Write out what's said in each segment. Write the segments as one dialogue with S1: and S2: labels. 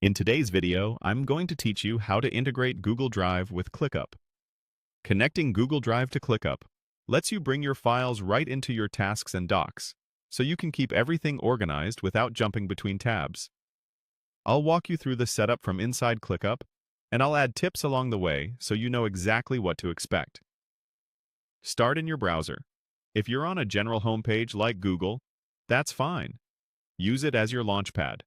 S1: In today's video, I'm going to teach you how to integrate Google Drive with ClickUp. Connecting Google Drive to ClickUp lets you bring your files right into your tasks and docs, so you can keep everything organized without jumping between tabs. I'll walk you through the setup from inside ClickUp, and I'll add tips along the way so you know exactly what to expect. Start in your browser. If you're on a general homepage like Google, that's fine. Use it as your launchpad.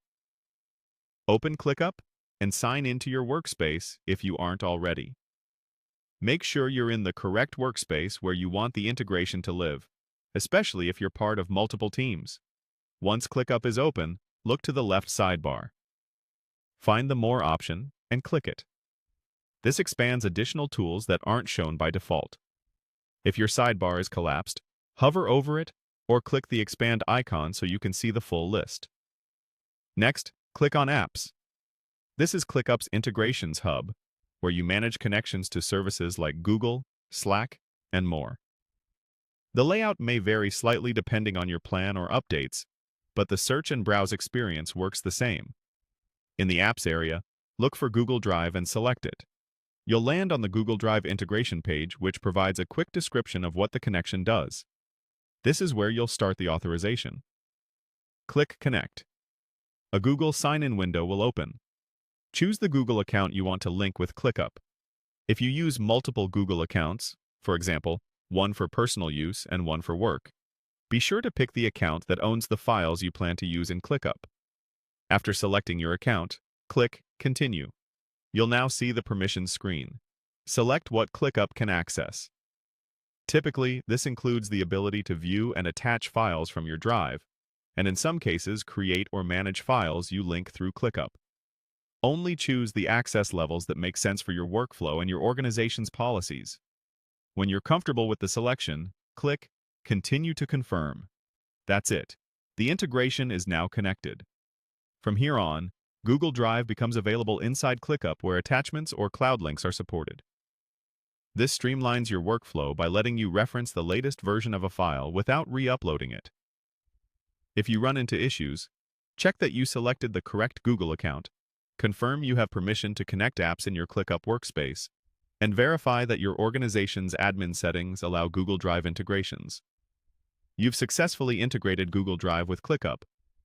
S1: Open ClickUp and sign into your workspace if you aren't already. Make sure you're in the correct workspace where you want the integration to live, especially if you're part of multiple teams. Once ClickUp is open, look to the left sidebar. Find the More option and click it. This expands additional tools that aren't shown by default. If your sidebar is collapsed, hover over it or click the expand icon so you can see the full list. Next, click on Apps. This is ClickUp's integrations hub, where you manage connections to services like Google, Slack, and more. The layout may vary slightly depending on your plan or updates, but the search and browse experience works the same. In the Apps area, look for Google Drive and select it. You'll land on the Google Drive integration page, which provides a quick description of what the connection does. This is where you'll start the authorization. Click Connect. A Google sign-in window will open. Choose the Google account you want to link with ClickUp. If you use multiple Google accounts, for example, one for personal use and one for work, be sure to pick the account that owns the files you plan to use in ClickUp. After selecting your account, click Continue. You'll now see the permissions screen. Select what ClickUp can access. Typically, this includes the ability to view and attach files from your drive, and in some cases, create or manage files you link through ClickUp. Only choose the access levels that make sense for your workflow and your organization's policies. When you're comfortable with the selection, click Continue to confirm. That's it. The integration is now connected. From here on, Google Drive becomes available inside ClickUp where attachments or cloud links are supported. This streamlines your workflow by letting you reference the latest version of a file without re-uploading it. If you run into issues, check that you selected the correct Google account, confirm you have permission to connect apps in your ClickUp workspace, and verify that your organization's admin settings allow Google Drive integrations. You've successfully integrated Google Drive with ClickUp,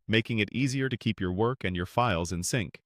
S1: making it easier to keep your work and your files in sync.